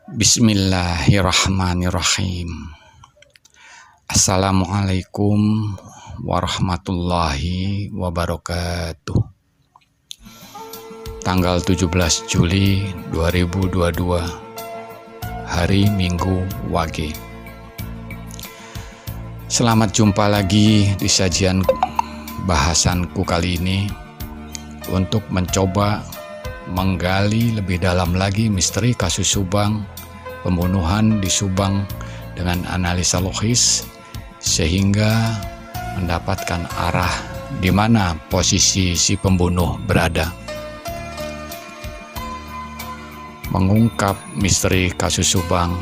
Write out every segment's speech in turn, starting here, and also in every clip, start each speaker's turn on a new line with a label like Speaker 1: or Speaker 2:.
Speaker 1: Bismillahirrahmanirrahim. Assalamualaikum warahmatullahi wabarakatuh. Tanggal 17 Juli 2022, hari Minggu Wage. Selamat jumpa lagi di sajian bahasanku kali ini untuk mencoba menggali lebih dalam lagi misteri kasus Subang, pembunuhan di Subang dengan analisa logis sehingga mendapatkan arah di mana posisi si pembunuh berada. Mengungkap misteri kasus Subang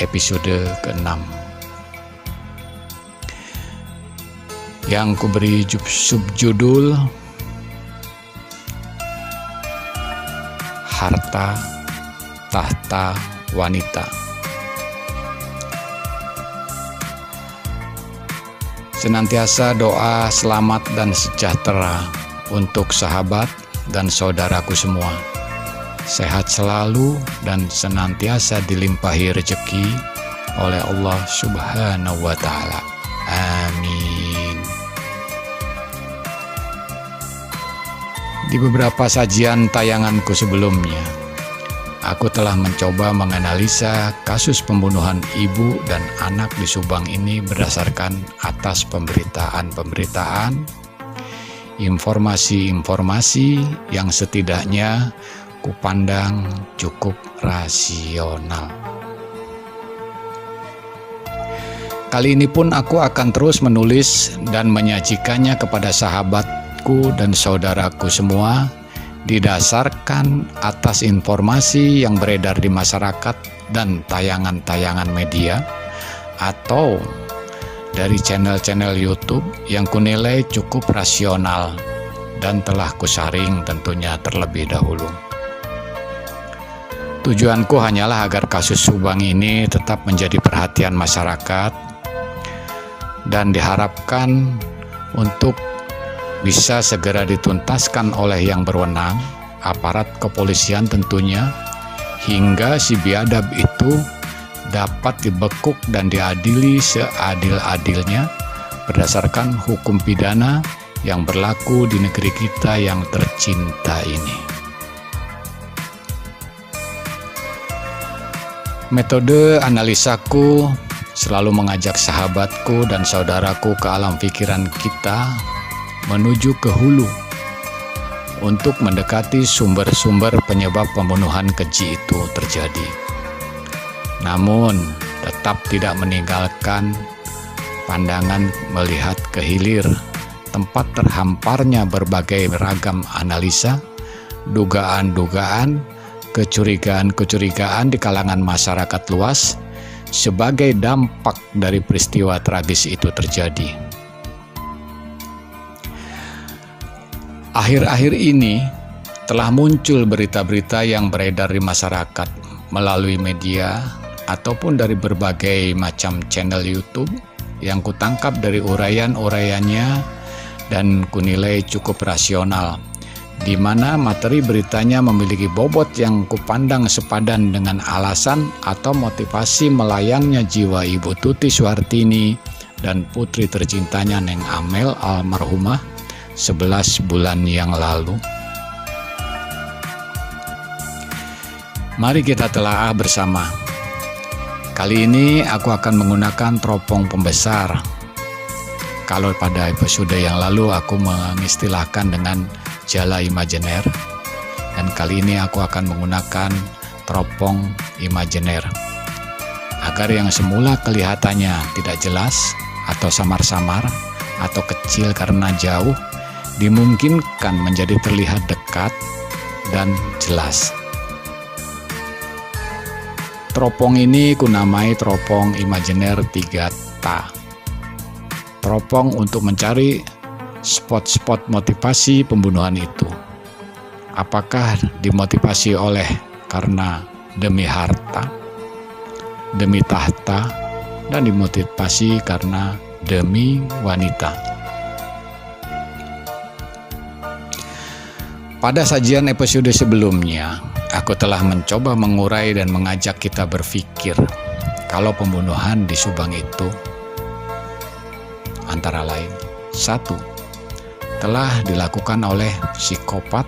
Speaker 1: episode ke-6 yang kuberi subjudul Harta Tahta Wanita. Senantiasa doa selamat dan sejahtera untuk sahabat dan saudaraku semua. Sehat selalu dan senantiasa dilimpahi rezeki oleh Allah Subhanahu wa Ta'ala. Amin. Di beberapa sajian tayanganku sebelumnya, aku telah mencoba menganalisa kasus pembunuhan ibu dan anak di Subang ini berdasarkan atas pemberitaan-pemberitaan, informasi-informasi yang setidaknya kupandang cukup rasional. Kali ini pun aku akan terus menulis dan menyajikannya kepada sahabatku dan saudaraku semua didasarkan atas informasi yang beredar di masyarakat dan tayangan-tayangan media atau dari channel-channel YouTube yang kunilai cukup rasional dan telah kusaring tentunya terlebih dahulu. Tujuanku hanyalah agar kasus Subang ini tetap menjadi perhatian masyarakat dan diharapkan untuk bisa segera dituntaskan oleh yang berwenang, aparat kepolisian tentunya, hingga si biadab itu dapat dibekuk dan diadili seadil-adilnya berdasarkan hukum pidana yang berlaku di negeri kita yang tercinta ini. Metode analisaku selalu mengajak sahabatku dan saudaraku ke alam pikiran kita menuju ke hulu untuk mendekati sumber-sumber penyebab pembunuhan keji itu terjadi. Namun tetap tidak meninggalkan pandangan melihat ke hilir tempat terhamparnya berbagai ragam analisa, dugaan-dugaan, kecurigaan-kecurigaan di kalangan masyarakat luas sebagai dampak dari peristiwa tragis itu terjadi. Akhir-akhir ini telah muncul berita-berita yang beredar di masyarakat melalui media ataupun dari berbagai macam channel YouTube yang kutangkap dari uraian-uraiannya dan kunilai cukup rasional, di mana materi beritanya memiliki bobot yang kupandang sepadan dengan alasan atau motivasi melayangnya jiwa Ibu Tuti Suhartini dan putri tercintanya Neng Amel almarhumah 11 bulan yang lalu. Mari kita telaah bersama. Kali ini aku akan menggunakan teropong pembesar. Kalau pada episode yang lalu aku mengistilahkan dengan jala imajiner, dan kali ini aku akan menggunakan teropong imajiner. Agar yang semula kelihatannya tidak jelas atau samar-samar atau kecil karena jauh, dimungkinkan menjadi terlihat dekat dan jelas. Teropong ini kunamai teropong imajiner 3Ta. Teropong untuk mencari spot-spot motivasi pembunuhan itu. Apakah dimotivasi oleh karena demi harta, demi tahta, dan dimotivasi karena demi wanita. Pada sajian episode sebelumnya, aku telah mencoba mengurai dan mengajak kita berpikir kalau pembunuhan di Subang itu antara lain: 1. Telah dilakukan oleh psikopat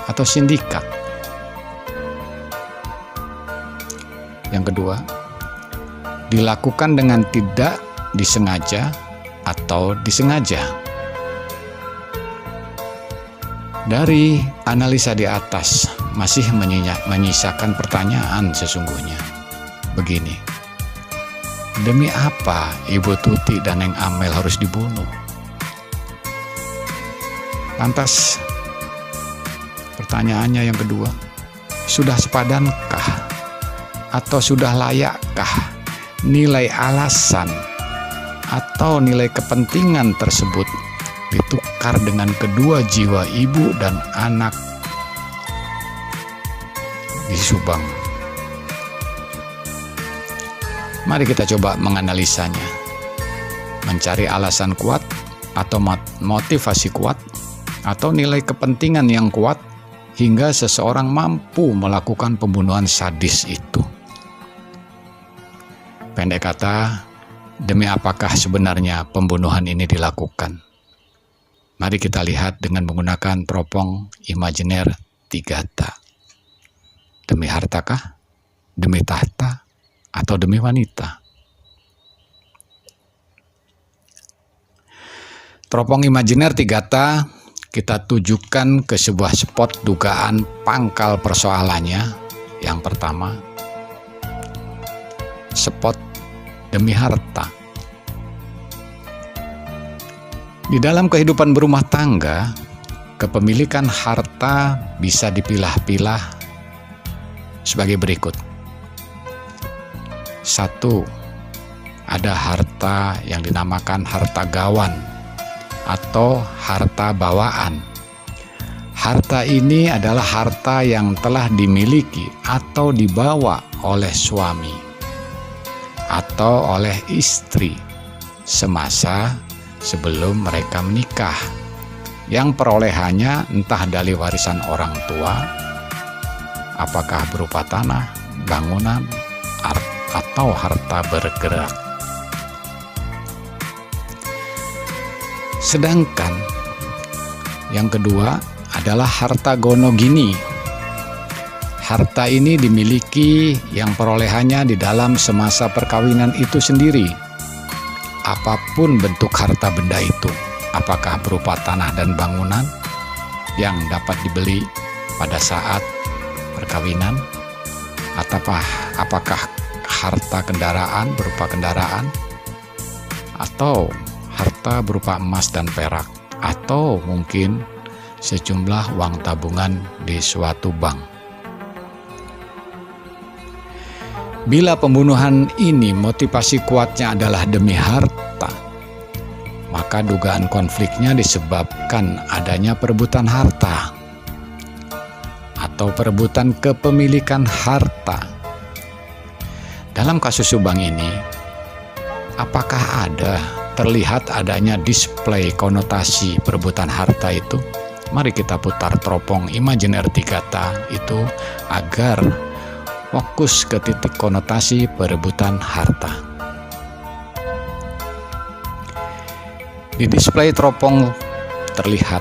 Speaker 1: atau sindikat. Yang kedua, dilakukan dengan tidak disengaja atau disengaja. Dari analisa di atas masih menyisakan pertanyaan sesungguhnya. Begini, demi apa Ibu Tuti dan Neng Amel harus dibunuh? Lantas, pertanyaannya yang kedua, sudah sepadankah atau sudah layakkah nilai alasan atau nilai kepentingan tersebut ditukar dengan kedua jiwa ibu dan anak di Subang? Mari kita coba menganalisanya, mencari alasan kuat atau motivasi kuat atau nilai kepentingan yang kuat hingga seseorang mampu melakukan pembunuhan sadis itu. Pendek kata, demi apakah sebenarnya pembunuhan ini dilakukan? Mari kita lihat dengan menggunakan teropong imajiner 3T. Demi hartakah? Demi tahta? Atau demi wanita? Teropong imajiner 3T kita tujukan ke sebuah spot dugaan pangkal persoalannya. Yang pertama, spot demi harta. Di dalam kehidupan berumah tangga, kepemilikan harta bisa dipilah-pilah sebagai berikut. 1. Ada harta yang dinamakan harta gawan atau harta bawaan. Harta ini adalah harta yang telah dimiliki atau dibawa oleh suami atau oleh istri semasa sebelum mereka menikah, yang perolehannya entah dari warisan orang tua, apakah berupa tanah, bangunan, atau harta bergerak. Sedangkan yang kedua adalah harta gonogini. Harta ini dimiliki yang perolehannya di dalam semasa perkawinan itu sendiri. Apapun bentuk harta benda itu, apakah berupa tanah dan bangunan yang dapat dibeli pada saat perkawinan, ataukah apakah harta kendaraan berupa kendaraan, atau harta berupa emas dan perak, atau mungkin sejumlah uang tabungan di suatu bank. Bila pembunuhan ini motivasi kuatnya adalah demi harta, maka dugaan konfliknya disebabkan adanya perebutan harta atau perebutan kepemilikan harta. Dalam kasus Subang ini, apakah terlihat adanya display konotasi perebutan harta itu? Mari kita putar teropong imajiner 3T itu agar fokus ke titik konotasi perebutan harta. Di display teropong terlihat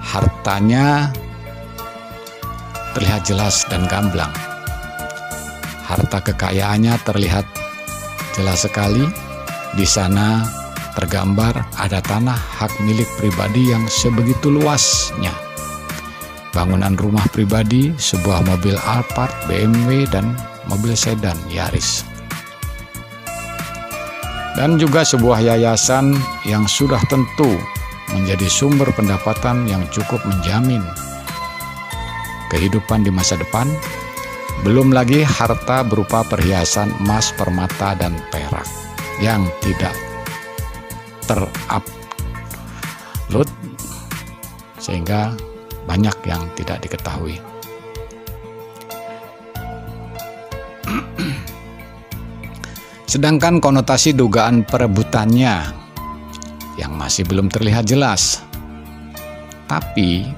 Speaker 1: hartanya terlihat jelas dan gamblang. Harta kekayaannya terlihat jelas sekali. Di sana tergambar ada tanah hak milik pribadi yang sebegitu luasnya, bangunan rumah pribadi, sebuah mobil Alphard, BMW, dan mobil sedan Yaris. Dan juga sebuah yayasan yang sudah tentu menjadi sumber pendapatan yang cukup menjamin kehidupan di masa depan. Belum lagi harta berupa perhiasan emas, permata, dan perak yang tidak terupload sehingga banyak yang tidak diketahui. Sedangkan konotasi dugaan perebutannya yang masih belum terlihat jelas. Tapi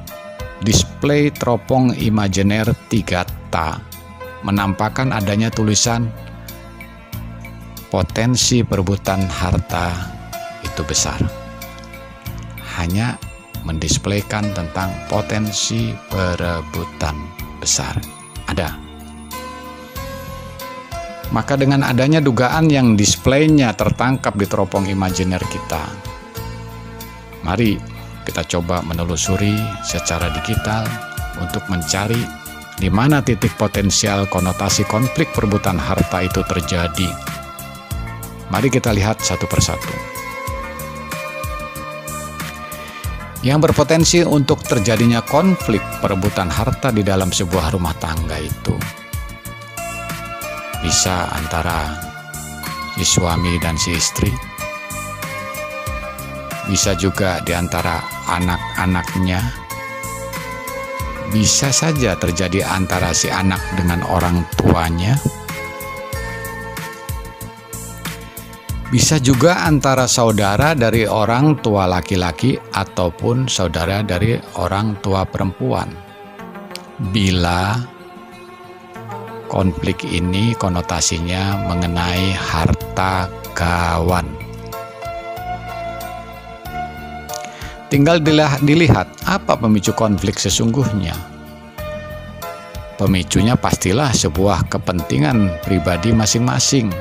Speaker 1: display teropong imajiner 3Ta menampakkan adanya tulisan potensi perebutan harta itu besar. Hanya mendisplaykan tentang potensi perebutan besar. Ada. Maka dengan adanya dugaan yang displaynya tertangkap di teropong imajiner kita, mari kita coba menelusuri secara digital untuk mencari di mana titik potensial konotasi konflik perebutan harta itu terjadi. Mari kita lihat satu persatu. Yang berpotensi untuk terjadinya konflik perebutan harta di dalam sebuah rumah tangga itu bisa antara si suami dan si istri, bisa juga di antara anak-anaknya, bisa saja terjadi antara si anak dengan orang tuanya, bisa juga antara saudara dari orang tua laki-laki ataupun saudara dari orang tua perempuan. Bila konflik ini konotasinya mengenai harta gawan. Tinggal dilihat apa pemicu konflik sesungguhnya. Pemicunya pastilah sebuah kepentingan pribadi masing-masing.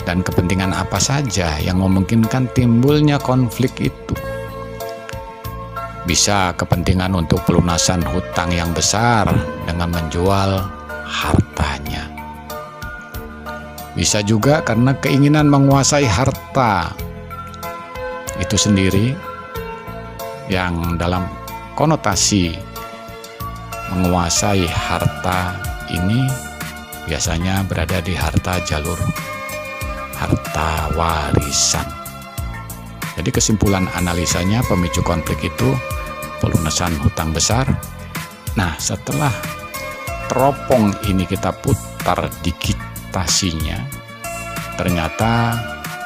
Speaker 1: Dan kepentingan apa saja yang memungkinkan timbulnya konflik itu. Bisa kepentingan untuk pelunasan hutang yang besar dengan menjual hartanya. Bisa juga karena keinginan menguasai harta itu sendiri, yang dalam konotasi menguasai harta ini biasanya berada di harta jalur harta warisan. Jadi kesimpulan analisanya pemicu konflik itu pelunasan hutang besar. Nah, setelah teropong ini kita putar digitasinya, ternyata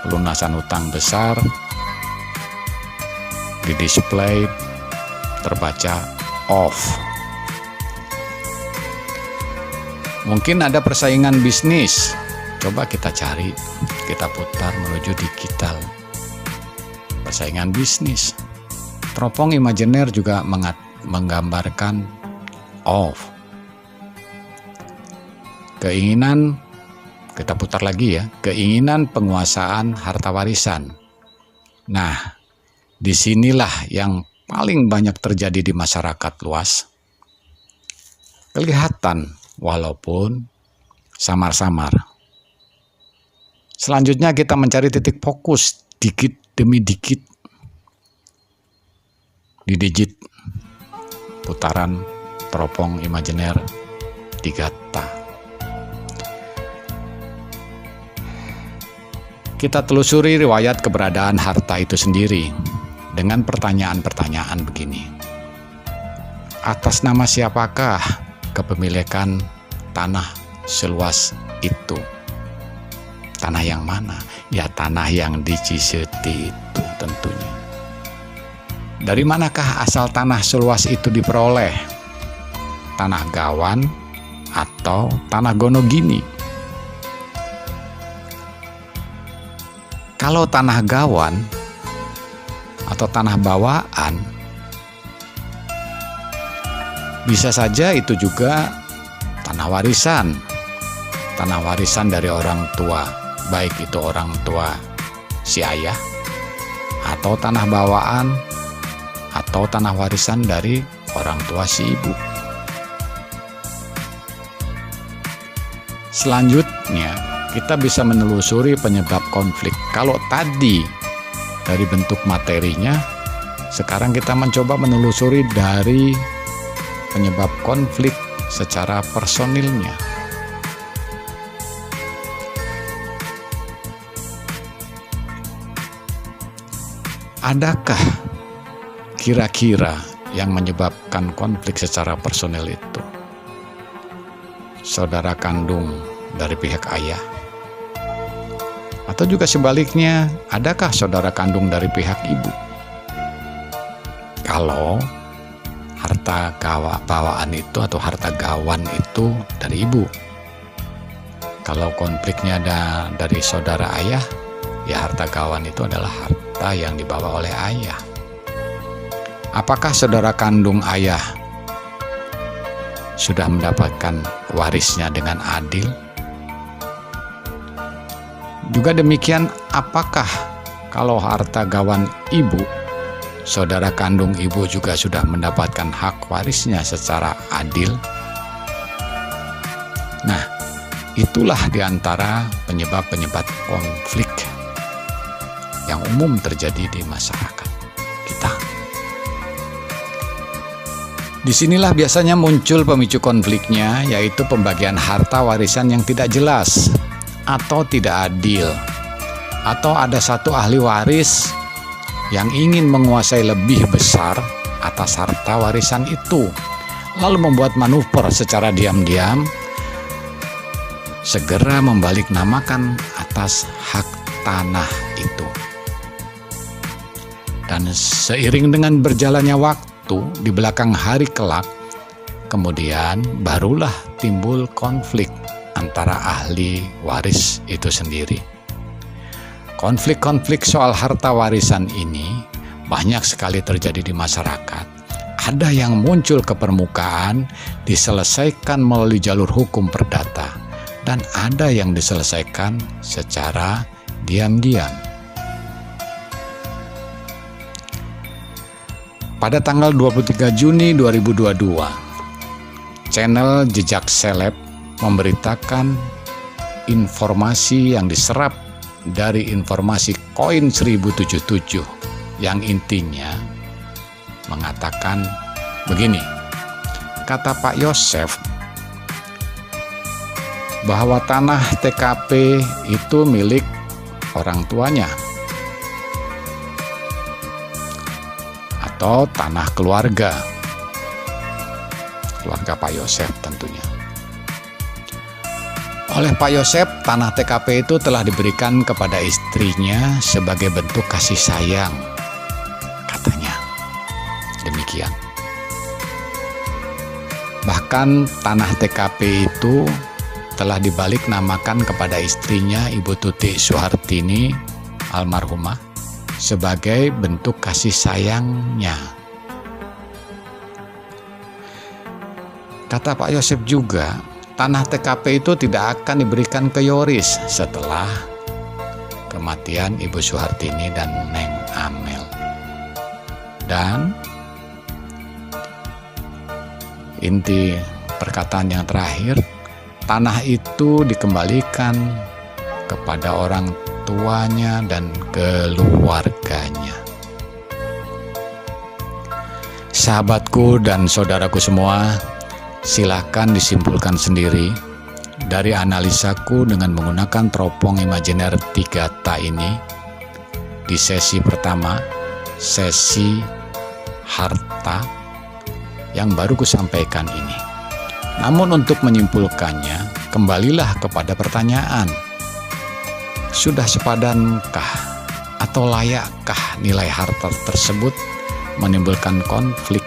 Speaker 1: pelunasan hutang besar di display terbaca off. Mungkin ada persaingan bisnis. Coba kita cari, kita putar menuju digital. Persaingan bisnis. Teropong imajiner juga menggambarkan off. Keinginan, kita putar lagi ya, keinginan penguasaan harta warisan. Nah, disinilah yang paling banyak terjadi di masyarakat luas. Kelihatan walaupun samar-samar. Selanjutnya kita mencari titik fokus dikit demi dikit di digit putaran teropong imajiner 3Ta. Kita telusuri riwayat keberadaan harta itu sendiri dengan pertanyaan-pertanyaan begini. Atas nama siapakah kepemilikan tanah seluas itu? Tanah yang mana? Ya tanah yang di Ciseti itu tentunya. Dari manakah asal tanah seluas itu diperoleh? Tanah Gawan atau tanah Gonogini? Kalau tanah Gawan atau tanah bawaan, bisa saja itu juga tanah warisan. Tanah warisan dari orang tua, baik itu orang tua si ayah, atau tanah bawaan, atau tanah warisan dari orang tua si ibu. Selanjutnya, kita bisa menelusuri penyebab konflik. Kalau tadi dari bentuk materinya, sekarang kita mencoba menelusuri dari penyebab konflik secara personilnya. Adakah kira-kira yang menyebabkan konflik secara personil itu? Saudara kandung dari pihak ayah? Atau juga sebaliknya, adakah saudara kandung dari pihak ibu? Kalau harta bawaan itu atau harta gawan itu dari ibu. Kalau konfliknya ada dari saudara ayah, ya harta gawan itu adalah harta yang dibawa oleh ayah. Apakah saudara kandung ayah sudah mendapatkan warisnya dengan adil? Juga demikian, apakah kalau harta gawan ibu, saudara kandung ibu juga sudah mendapatkan hak warisnya secara adil? Nah, itulah diantara penyebab-penyebab konflik yang umum terjadi di masyarakat kita. Disinilah biasanya muncul pemicu konfliknya, yaitu pembagian harta warisan yang tidak jelas atau tidak adil, atau ada satu ahli waris yang ingin menguasai lebih besar atas harta warisan itu, lalu membuat manuver secara diam-diam segera membalik namakan atas hak tanah itu. Dan seiring dengan berjalannya waktu, di belakang hari kelak, kemudian barulah timbul konflik antara ahli waris itu sendiri. Konflik-konflik soal harta warisan ini banyak sekali terjadi di masyarakat. Ada yang muncul ke permukaan, diselesaikan melalui jalur hukum perdata, dan ada yang diselesaikan secara diam-diam. Pada tanggal 23 Juni 2022, channel Jejak Seleb memberitakan informasi yang diserap dari informasi koin 1077 yang intinya mengatakan begini. Kata Pak Yosef bahwa tanah TKP itu milik orang tuanya atau tanah keluarga Pak Yosef tentunya. Oleh Pak Yosef, tanah TKP itu telah diberikan kepada istrinya sebagai bentuk kasih sayang, katanya. Demikian. Bahkan tanah TKP itu telah dibalik namakan kepada istrinya Ibu Tuti Suhartini almarhumah sebagai bentuk kasih sayangnya. Kata Pak Yosef juga, tanah TKP itu tidak akan diberikan ke Yoris setelah kematian Ibu Suhartini dan Neng Amel. Dan inti perkataan yang terakhir, tanah itu dikembalikan kepada orang tuanya dan keluarganya. Sahabatku dan saudaraku semua, silakan disimpulkan sendiri dari analisaku dengan menggunakan teropong imajiner 3 ini di sesi pertama, sesi harta yang baru kusampaikan ini. Namun untuk menyimpulkannya, kembalilah kepada pertanyaan, sudah sepadankah atau layakkah nilai harta tersebut menimbulkan konflik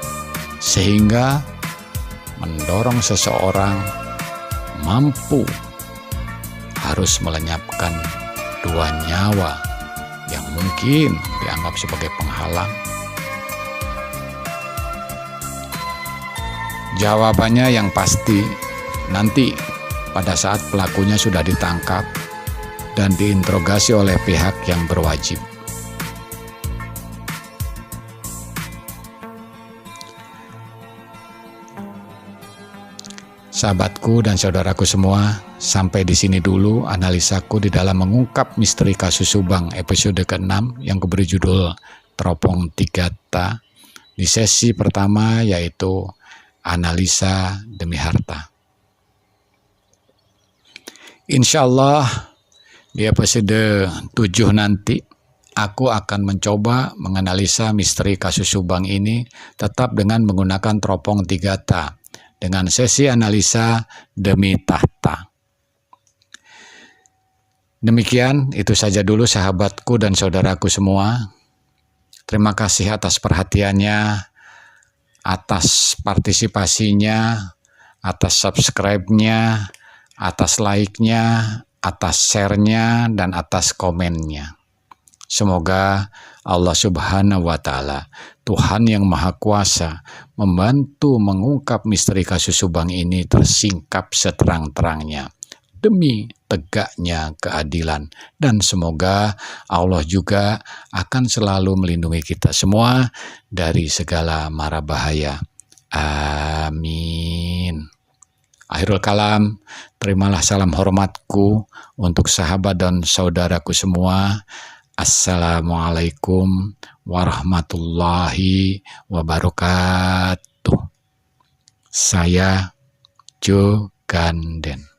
Speaker 1: sehingga mendorong seseorang mampu harus melenyapkan 2 nyawa yang mungkin dianggap sebagai penghalang? Jawabannya yang pasti nanti pada saat pelakunya sudah ditangkap dan diinterogasi oleh pihak yang berwajib. Sahabatku dan saudaraku semua, sampai di sini dulu analisaku di dalam mengungkap misteri kasus Subang episode ke-6 yang kuberi judul Teropong 3 di sesi pertama, yaitu analisa demi harta. Insya Allah di episode 7 nanti aku akan mencoba menganalisa misteri kasus Subang ini tetap dengan menggunakan teropong 3 dengan sesi analisa demi tahta. Demikian, itu saja dulu sahabatku dan saudaraku semua. Terima kasih atas perhatiannya. atas partisipasinya, atas subscribe-nya, atas like-nya, atas share-nya, dan atas komennya. Semoga Allah Subhanahu wa Ta'ala, Tuhan yang Maha Kuasa, membantu mengungkap misteri kasus Subang ini tersingkap seterang-terangnya demi tegaknya keadilan, dan semoga Allah juga akan selalu melindungi kita semua dari segala mara bahaya. Amin. Akhirul kalam, terimalah salam hormatku untuk sahabat dan saudaraku semua. Assalamualaikum warahmatullahi wabarakatuh. Saya Jo Ganden.